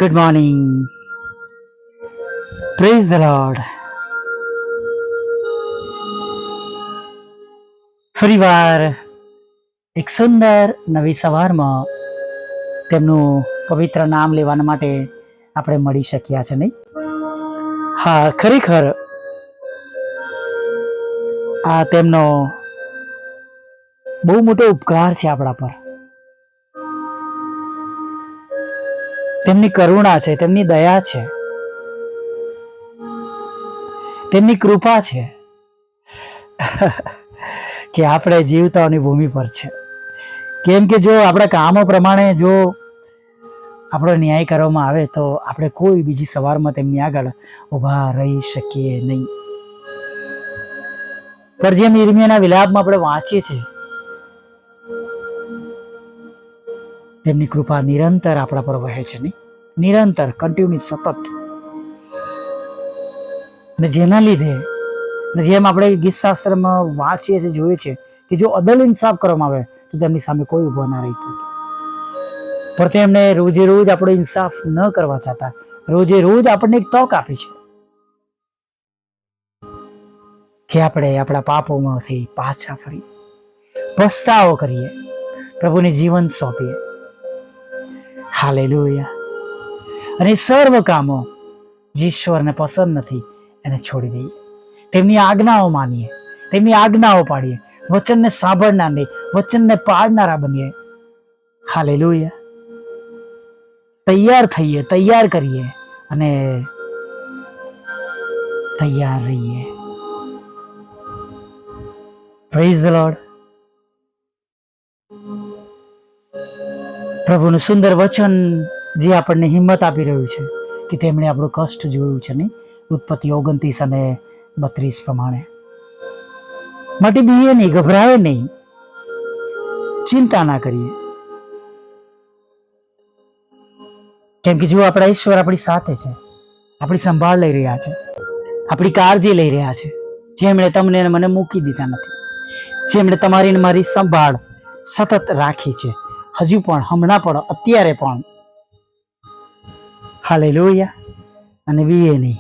Good morning. Praise the lord. ફરીવાર એક સુંદર નવી સવારમાં તેમનું પવિત્ર નામ લેવાના માટે આપણે મળી શક્યા છે, નહીં? હા, ખરેખર આ તેમનો બહુ મોટો ઉપકાર છે આપણા પર. તેમની કરુણા છે, તેમની દયા છે, તેમની કૃપા છે કે આપણે જીવતાઓની ભૂમિ પર છે. કેમ કે જો આપણા કામો પ્રમાણે જો આપણો ન્યાય કરવામાં આવે તો આપણે કોઈ બીજી સવારમાં તેમની આગળ ઊભા રહી શકીએ નહીં. પર જેમ યિર્મયાના વિલાપમાં આપણે વાંચીએ છીએ, તેમની કૃપા નિરંતર આપણા પર વહે છે, નહીં? નિરંતર, કન્ટિન્યુ, સતત. અને જેના લીધે જેમ આપણે ગીતશાસ્ત્રમાં વાંચીએ છીએ, જોઈએ છે કે જો અદલ ઇન્સાફ કરવામાં આવે તો તેમની સામે કોઈ ઊભો ના રહી શકે. પણ તેમણે રોજે રોજ આપણો ઇન્સાફ ન કરવા છતાં રોજે રોજ આપણને એક તક આપી છે કે આપણે આપણા પાપોમાંથી પાછા ફરીએ, પસ્તાવો કરીએ, પ્રભુને જીવન સોંપીએ. હાલેલુયા. અને સર્વ કામો જે ઈશ્વરને પસંદ નથી એને છોડી દઈએ, તેમની આજ્ઞાઓ માનીએ, તેમની આજ્ઞાઓ પાડીએ, વચનને સાંભળનાર નહીં, વચનને પાડનારા બનીએ. હાલેલુયા. તૈયાર થઈએ, તૈયાર કરીએ અને તૈયાર રહીએ. Praise the Lord. પ્રભુનું સુંદર વચન જે આપણને હિંમત આપી રહ્યું છે કે તેમણે આપણું કષ્ટ જોયું છે, નહીં? ઉત્પત્તિ 29 અને 32 પ્રમાણે. માટે બીએ નહીં, ગભરાય નહીં, ચિંતા ના કરીએ. કેમ કે જો આપણા ઈશ્વર આપણી સાથે છે, આપણી સંભાળ લઈ રહ્યા છે, આપણી કાળજી લઈ રહ્યા છે. જેમણે તમને અને મને મૂકી દીધા નથી, જેમણે તમારી ને મારી સંભાળ સતત રાખી છે, હજુ પણ, હમણાં પણ, અત્યારે પણ. હાલેલુયા. અને બીએ નહીં,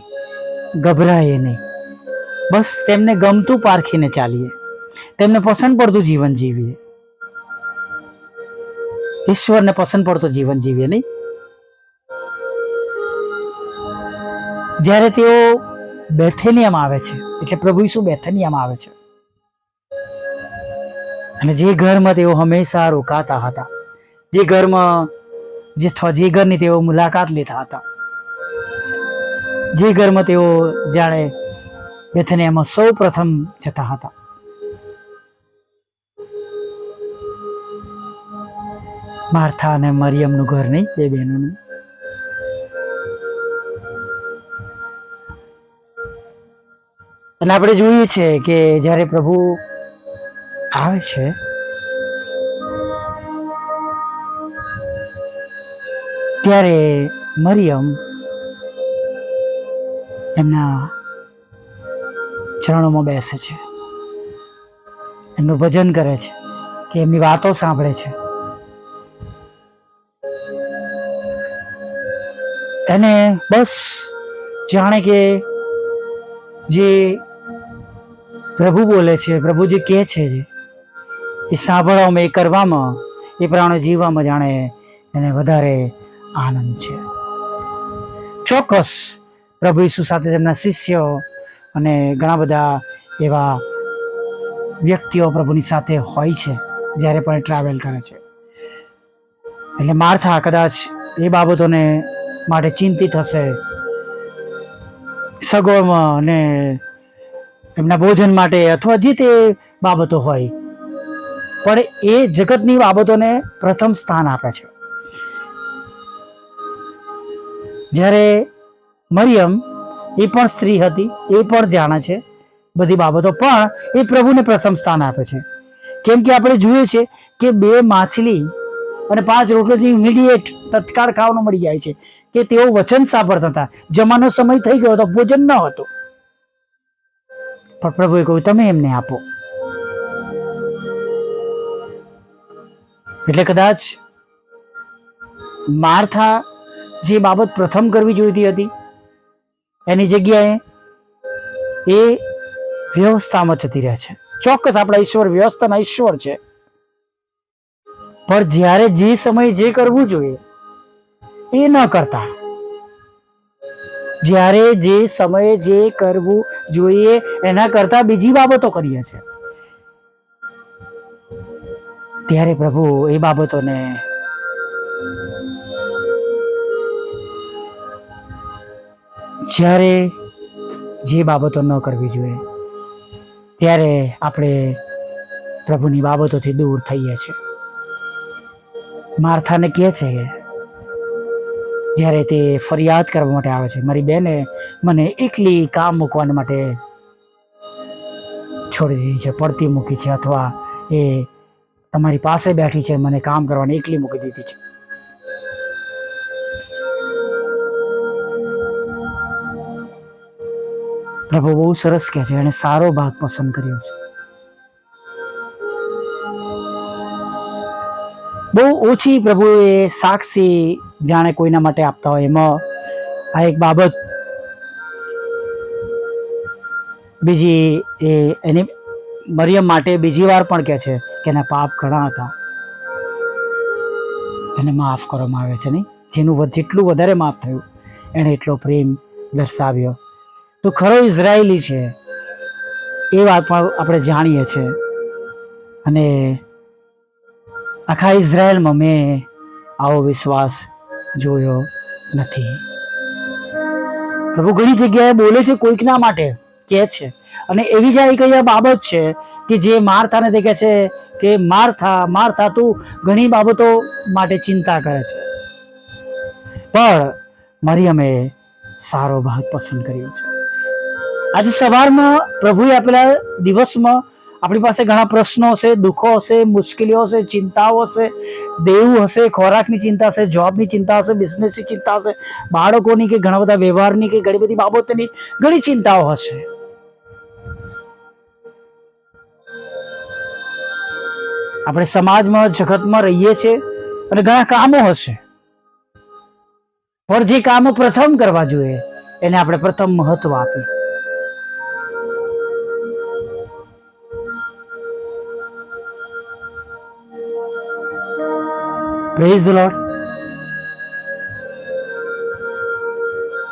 ગભરાઈએ નહીં, બસ તેમને ગમતું પારખીને ચાલીએ, તેમને પસંદ પડતું જીવન જીવીએ, ઈશ્વરને પસંદ પડતું જીવન જીવીએ, નહીં? જ્યારે તેઓ બેથેનિયામાં આવે છે, એટલે પ્રભુ ઈસુ બેથેનિયામાં આવે છે, અને જે ઘરમાં તેઓ હંમેશા રોકાતા હતા, જે ઘરમાં જે ઘરની તેઓ મુલાકાત લેતા હતા, જે ઘરમાં તેઓ જાણે બેથેનિયામાં સૌ પ્રથમ જતા હતા, માર્થા અને મરિયમનું ઘર, નહીં? બે બહેનોનું. અને આપણે જોઈએ છે કે જ્યારે પ્રભુ આવે છે ત્યારે મરિયમ એમના ચરણોમાં બેસે છે, એમનું ભજન કરે છે, કે એમની વાતો સાંભળે છે. એને બસ જાણે કે જે પ્રભુ બોલે છે, પ્રભુ જે કહે છે, એ સાંભળવામાં, એ કરવામાં, એ પ્રમાણે જીવવામાં જાણે એને વધારે આનંદ છે. ચોક્કસ પ્રભુ ઈસુ સાથે તેમના શિષ્યો અને ઘણા બધા એવા વ્યક્તિઓ પ્રભુની સાથે હોય છે જ્યારે પણ ટ્રાવેલ કરે છે. એટલે માર્થા કદાચ એ બાબતોને માટે ચિંતિત હશે, સગવડમાં અને એમના ભોજન માટે અથવા જે તે બાબતો હોય, પણ એ જગતની બાબતોને પ્રથમ સ્થાન આપે છે. જ્યારે મરિયમ એ પણ સ્ત્રી હતી, એ પણ જાણે છે બધી બાબતો, પણ એ પ્રભુને પ્રથમ સ્થાન આપે છે. કેમ કે આપણે જોઈએ છે કે 2 માછલી અને 5 રોટલીથી ઇમિડિયેટ તત્કાળ ખાવાનું મળી જાય છે, કે તેઓ વચન સાંભળતા હતા. જમાનો સમય થઈ ગયો હતો, ભોજન ન હતું, પણ પ્રભુએ કહ્યું તમે એમને આપો. એટલે કદાચ માર્થા જે બાબત પ્રથમ કરવી જોઈતી હતી એની જગ્યાએ એ વ્યવસ્થામાં જતી રહે છે. ચોક્કસ આપણા ઈશ્વર વ્યવસ્થાના ઈશ્વર છે, પણ જ્યારે જે સમયે જે કરવું જોઈએ એ ન કરતા, જ્યારે જે સમયે જે કરવું જોઈએ એના કરતા બીજી બાબતો કરીએ છે, ત્યારે પ્રભુ એ બાબતોને જ્યારે જે બાબતો ન કરવી જોઈએ ત્યારે આપણે પ્રભુની બાબતોથી દૂર થઈએ છીએ. માર્થાને કહે છે કે જ્યારે તે ફરિયાદ કરવા માટે આવે છે, મારી બેને મને એકલી કામ મૂકવા માટે છોડી દીધી છે, પડતી મૂકી છે, અથવા એ તમારી પાસે બેઠી છે, મને કામ કરવાની એકલી મૂકી દીધી છે. પ્રભુ બહુ સરસ કહે છે, એણે સારો ભાગ પસંદ કર્યો છે. બહુ ઓછી પ્રભુ એ સાક્ષી જાણે કોઈના માટે આપતા હોય એમાં આ એક બાબત બીજી એ એની મરિયમ માટે બીજી વાર પણ કહે છે કે એના પાપ ઘણા હતા, એને માફ કરવામાં આવે છે. નહીં, જેનું જેટલું વધારે માફ થયું એણે એટલો પ્રેમ દર્શાવ્યો. તો ખરો ઇઝરાયેલી છે એ વાત પણ આપણે જાણીએ છીએ, અને આખા ઇઝરાયલમાં મેં આવો વિશ્વાસ જોયો નથી. પ્રભુ ઘણી જગ્યાએ બોલે છે, કોઈકના માટે કહે છે, અને એવી જ એક બાબત છે કે જે માર્થાને દેખે છે કે માર્થા માર્થા તું ઘણી બાબતો માટે ચિંતા કરે છે, પણ મરિયમે સારો ભાગ પસંદ કર્યો છે. આજે સવારમાં પ્રભુએ આપેલા દિવસમાં આપણી પાસે ઘણા પ્રશ્નો હશે, દુઃખો હશે, મુશ્કેલીઓ હશે, ચિંતાઓ હશે, દેવું હશે, ખોરાકની ચિંતા હશે, જોબની ચિંતા હશે, બિઝનેસની ચિંતા હશે, બાળકોની કે ઘણા બધા વ્યવહારની કે ઘણી બધી બાબતોની ઘણી ચિંતાઓ હશે. આપણે સમાજમાં જગતમાં રહીએ છીએ અને ઘણા કામો હશે, પણ જે કામો પ્રથમ કરવા જોઈએ એને આપણે પ્રથમ મહત્વ આપીએ. Praise the lord.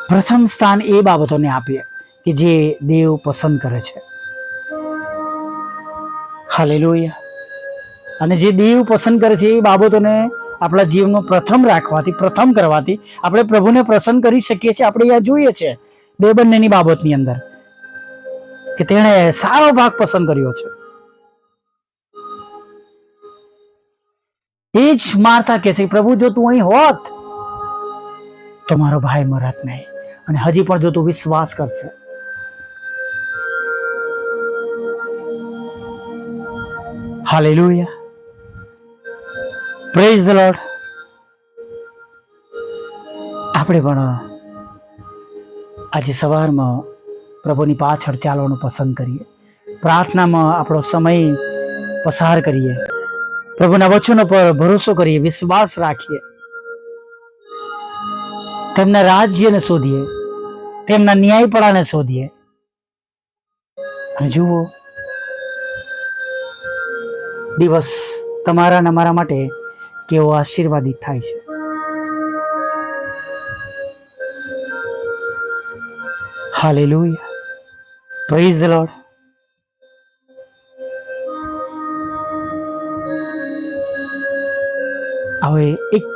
પ્રથમ સ્થાન એ બાબતોને આપીએ કે જે દેવ પસંદ કરે છે. હાલેલુયા. અને જે દેવ પસંદ કરે છે એ બાબતોને આપણા જીવનનો પ્રથમ રાખવાથી, પ્રથમ કરવાથી આપણે પ્રભુને પ્રસન્ન કરી શકીએ છીએ. આપણે અહીંયા જોઈએ છે બે બંનેની બાબતની અંદર કે તેણે સારો ભાગ પસંદ કર્યો છે. એ જ માર્થા કહે છે, પ્રભુ જો તું અહીં હોત તો મારો ભાઈ મરત નહીં, અને હજી પણ જો તું વિશ્વાસ કરશે. હાલેલુયા. Praise the lord. આપણે પણ આજે સવારમાં પ્રભુની પાછળ ચાલવાનું પસંદ કરીએ, પ્રાર્થનામાં આપણો સમય પસાર કરીએ, પ્રભુના વચનો પર ભરોસો કરીએ, વિશ્વાસ રાખીએ, તેમના રાજ્યને શોધીએ, તેમના ન્યાયપણાને શોધીએ. અને જુઓ, દિવસ તમારા અને મારા માટે કેવો આશીર્વાદિત થાય છે. હાલેલુયા. Praise the lord. હવે એક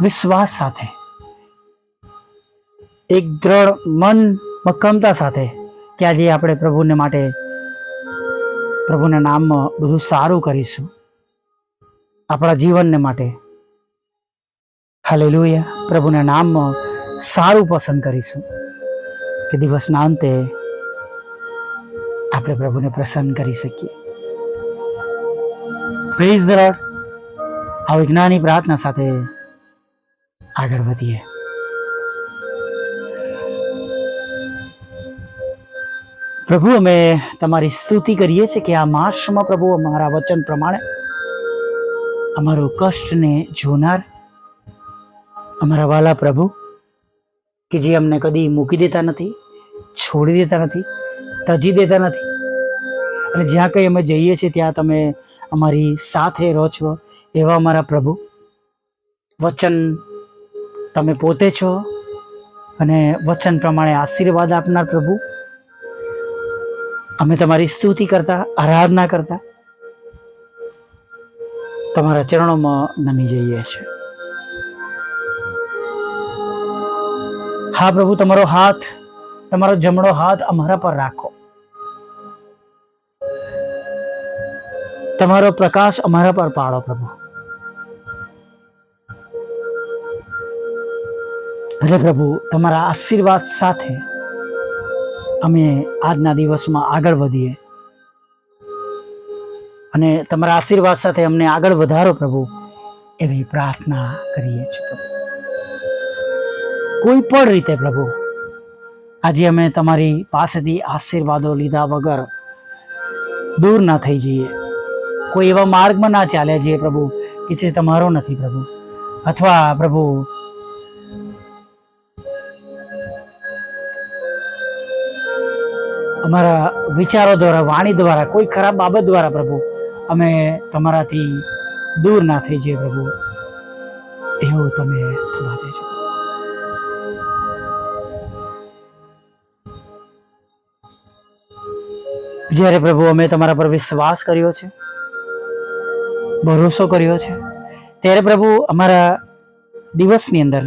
વિશ્વાસ સાથે, એક દ્રઢ મન મક્કમતા સાથે કે આજે આપણે પ્રભુને માટે, પ્રભુના નામમાં બધું સારું કરીશું, આપણા જીવનને માટે. હાલેલુયા. પ્રભુના નામમાં સારું પસંદ કરીશું કે દિવસના અંતે આપણે પ્રભુને પ્રસન્ન કરી શકીએ. Praise the lord. આ વિજ્ઞાની પ્રાર્થના સાથે આગળ વધીએ. પ્રભુ, અમે તમારી સ્તુતિ કરીએ છીએ કે આ માસમાં પ્રભુ અમારા વચન પ્રમાણે અમારું કષ્ટને જોનાર, અમારા વાલા પ્રભુ, કે જે અમને કદી મૂકી દેતા નથી, છોડી દેતા નથી, તજી દેતા નથી, અને જ્યાં કંઈ અમે જઈએ છીએ ત્યાં તમે અમારી સાથે રહો છો, એવા અમારા પ્રભુ, વચન તમે પોતે છો અને વચન પ્રમાણે આશીર્વાદ આપનાર પ્રભુ, અમે તમારી સ્તુતિ કરતા, આરાધના કરતા તમારા ચરણોમાં નમી જઈએ છીએ. હા પ્રભુ, તમારો જમણો હાથ અમારા પર રાખો, તમારો પ્રકાશ અમારા પર પાડો પ્રભુ. અરે પ્રભુ, તમારા આશીર્વાદ સાથે અમે આજના દિવસમાં આગળ વધીએ અને તમારા આશીર્વાદ સાથે અમને આગળ વધારો પ્રભુ, એવી પ્રાર્થના કરીએ છીએ પ્રભુ. કોઈ પણ રીતે પ્રભુ, આજે અમે તમારી પાસેથી આશીર્વાદો લીધા વગર દૂર ના થઈ જઈએ, કોઈ એવા માર્ગમાં ના ચાલ્યા જઈએ પ્રભુ કે જે તમારો નથી પ્રભુ, અથવા પ્રભુ અમારા વિચારો દ્વારા, વાણી દ્વારા, કોઈ ખરાબ બાબત દ્વારા પ્રભુ અમે તમારાથી દૂર ના થઈ જઈએ પ્રભુ, એવું તમે થવા દેજો. જ્યારે પ્રભુ અમે તમારા પર વિશ્વાસ કર્યો છે, ભરોસો કર્યો છે, ત્યારે પ્રભુ અમારા દિવસની અંદર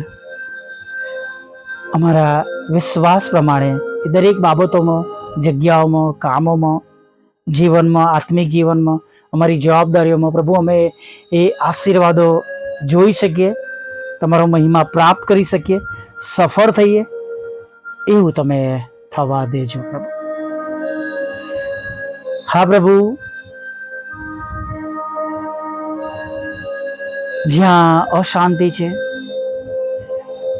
અમારા વિશ્વાસ પ્રમાણે એ દરેક બાબતોમાં, જગ્યાઓમાં, કામોમાં, જીવનમાં, આત્મિક જીવનમાં, અમારી જવાબદારીઓમાં પ્રભુ અમે એ આશીર્વાદો જોઈ શકીએ, તમારો મહિમા પ્રાપ્ત કરી શકીએ, સફળ થઈએ, એવું તમે થવા દેજો પ્રભુ. હા પ્રભુ, જ્યાં અશાંતિ છે,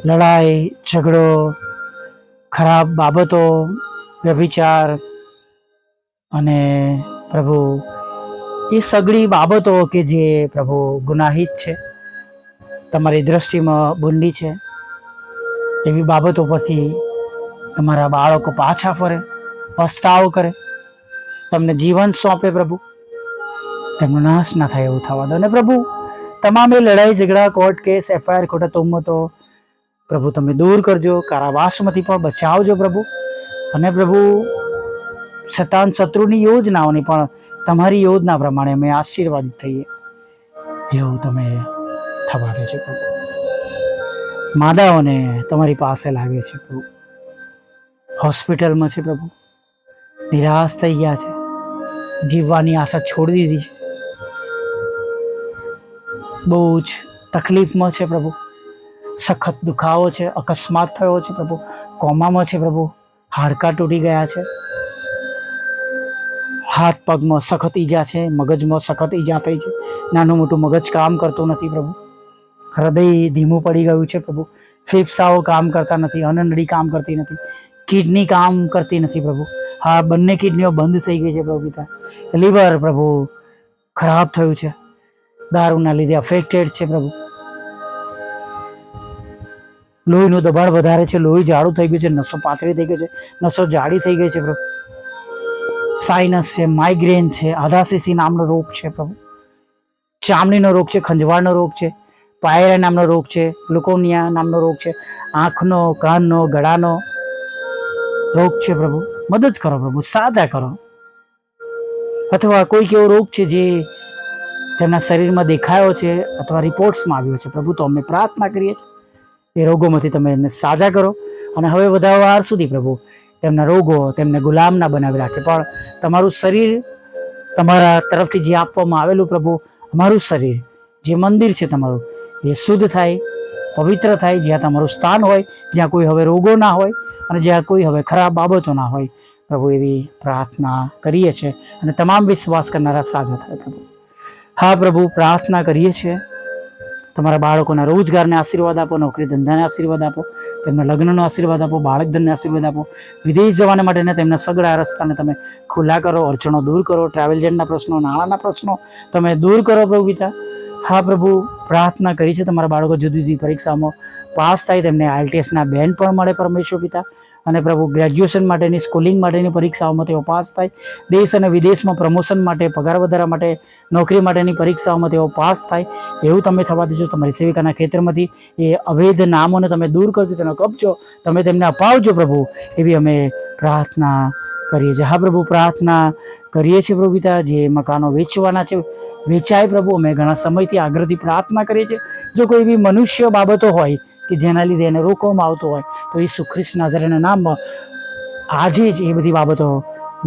લડાઈ ઝઘડો, ખરાબ બાબતો, વ્યભિચાર અને પ્રભુ એ સગળી બાબતો કે જે પ્રભુ ગુનાહિત છે, તમારી દ્રષ્ટિમાં બુંડી છે, એવી બાબતો પરથી તમારા બાળકો પાછા ફરે, પસ્તાવ કરે, તમને જીવન સોંપે પ્રભુ, તેમનો નાશ ના થાય એવું થવા દો. અને પ્રભુ, તમામ એ લડાઈ ઝઘડા, કોર્ટ કેસ, FIR, ખોટા તોહમતો પ્રભુ તમે દૂર કરજો, કારાવાસમાંથી પણ બચાવજો પ્રભુ. અને પ્રભુ, શૈતાન શત્રુની યોજનાઓની પણ તમારી યોજના પ્રમાણે અમે આશીર્વાદિત થઈએ, એવું તમે થવા દેજો પ્રભુ. માદાઓને તમારી પાસે લાગે છે પ્રભુ, હોસ્પિટલમાં છે પ્રભુ, નિરાશ થઈ ગયા છે, જીવવાની આશા છોડી દીધી છે, બહુ જ તકલીફમાં છે પ્રભુ, સખત દુખાવો છે, અકસ્માત થયો છે પ્રભુ, કોમામાં છે પ્રભુ, હાડકાં તૂટી ગયા છે, હાથ પગમાં સખત ઈજા છે, મગજમાં સખત ઈજા થઈ છે, નાનું મોટું મગજ કામ કરતું નથી પ્રભુ, હૃદય ધીમું પડી ગયું છે પ્રભુ, ફેફસાઓ કામ કરતા નથી, અનનળી કામ કરતી નથી, કિડની કામ કરતી નથી પ્રભુ, હા બંને કિડનીઓ બંધ થઈ ગઈ છે પ્રભુ પિતા, લીવર પ્રભુ ખરાબ થયું છે, દારૂના લીધે અફેક્ટેડ છે પ્રભુ, લોહીનું દબાણ વધારે છે, લોહી જાડું થઈ ગયું છે, નસો પાતળી થઈ ગઈ છે, નસો જાડી થઈ ગઈ છે પ્રભુ, સાઇનસ છે, માઇગ્રેન છે, આધાશીસી નામનો રોગ છે પ્રભુ, ચામડીનો રોગ છે, ખંજવાળનો રોગ છે, પાયરા નામનો રોગ છે, ગ્લુકોનિયા નામનો રોગ છે, આંખનો, કાનનો, ગળાનો રોગ છે પ્રભુ, મદદ કરો પ્રભુ, સાજા કરો. અથવા કોઈક એવો રોગ છે જે તેમના શરીરમાં દેખાયો છે અથવા રિપોર્ટ્સમાં આવ્યો છે પ્રભુ, તો અમે પ્રાર્થના કરીએ છીએ એ રોગોમાંથી તમે એમને સાજા કરો. અને હવે વધારે વાર સુધી પ્રભુ તેમના રોગો તેમને ગુલામ ના બનાવી રાખે, પણ તમારું શરીર તમારા તરફથી જે આપવામાં આવેલું પ્રભુ, અમારું શરીર જે મંદિર છે તમારું, એ શુદ્ધ થાય, પવિત્ર થાય, જ્યાં તમારું સ્થાન હોય, જ્યાં કોઈ હવે રોગો ના હોય અને જ્યાં કોઈ હવે ખરાબ બાબતો ના હોય પ્રભુ, એવી પ્રાર્થના કરીએ છીએ અને તમામ વિશ્વાસ કરનારા સાજા થાય પ્રભુ. હા પ્રભુ, પ્રાર્થના કરીએ છીએ તમારા બાળકોના રોજગારને આશીર્વાદ આપો, નોકરી ધંધાને આશીર્વાદ આપો, તેમના લગ્નનો આશીર્વાદ આપો, બાળક ધનને આશીર્વાદ આપો, વિદેશ જવાને માટેના તેમના સગળા રસ્તાને તમે ખુલ્લા કરો, અડચણો દૂર કરો, ટ્રાવેલ એજન્ટના પ્રશ્નો, નાણાંના પ્રશ્નો તમે દૂર કરો પ્રભુ પિતા. હા પ્રભુ, પ્રાર્થના કરી છે તમારા બાળકો જુદી જુદી પરીક્ષામાં પાસ થાય, તેમને IELTSના બેન પણ મળે પરમેશ્વર પિતા. અને પ્રભુ ગ્રેજ્યુએશન માટેની, સ્કૂલિંગ માટેની પરીક્ષાઓમાં તેઓ પાસ થાય, દેશ અને વિદેશમાં પ્રમોશન માટે, પગાર વધારા માટે, નોકરી માટેની પરીક્ષાઓમાં તેઓ પાસ થાય, એવું તમે થવા દેજો. તમારી સેવિકાના ખેતરમાંથી એ અવૈધ નામોને તમે દૂર કરજો, તેનો કબજો તમે તેમને અપાવજો પ્રભુ, એવી અમે પ્રાર્થના કરીએ છીએ. હા પ્રભુ, પ્રાર્થના કરીએ છીએ પ્રભુ પિતા, જે મકાનો વેચવાના છે વેચાય પ્રભુ. અમે ઘણા સમયથી આગ્રહથી પ્રાર્થના કરીએ છીએ, જો કોઈ એવી મનુષ્ય બાબતો હોય કે જેના લીધે એને રોકવામાં આવતો હોય, તો ઈસુ ખ્રિસ્ત નાઝરેના નામમાં આજે જ એ બધી બાબતો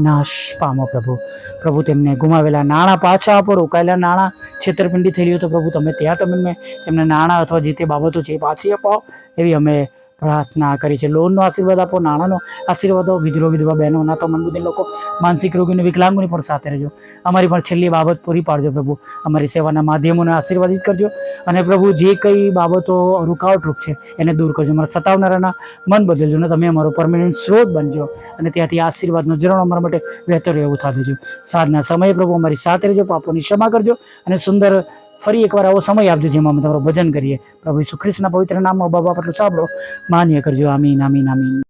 નાશ પામો પ્રભુ. પ્રભુ, તેમને ગુમાવેલા નાણાં પાછા આપો, રોકાયેલા નાણાં છેતરપિંડી થયેલી હોય તો પ્રભુ તમે ત્યાં તમે તેમને નાણાં અથવા જે તે બાબતો છે એ પાછી અપાવો, એવી અમે પ્રાર્થના કરી છે. લોનનો આશીર્વાદ આપો, નાણાંનો આશીર્વાદ આપો, વિધવા બહેનો, નાતો મનબુદ્ધિ લોકો, માનસિક રોગીને, વિકલાંગોની પણ સાથે રહેજો. અમારી પણ છેલ્લી બાબત પૂરી પાડજો પ્રભુ. અમારી સેવાના માધ્યમોને આશીર્વાદિત કરજો, અને પ્રભુ જે કંઈ બાબતો રૂકાવટરૂપ છે એને દૂર કરજો. અમારા સતાવનારાના મન બદલજો, અને તમે અમારો પરમેનન્ટ સ્ત્રોત બનજો, અને ત્યાંથી આશીર્વાદનો ઝરણો અમારા માટે વહેતો રહે એવું થા દેજો. સાંજના સમયે પ્રભુ અમારી સાથે રહેજો, પાપોની ક્ષમા કરજો, અને સુંદર ફરી એકવાર આવો સમય આપજો જેમાં અમે તમારું ભજન કરીએ. પ્રભુ ઈસુ ખ્રિસ્તના પવિત્ર નામમાં બાબા આટલું સાંભળો, માન્ય કરજો. આમીન, આમીન, આમીન.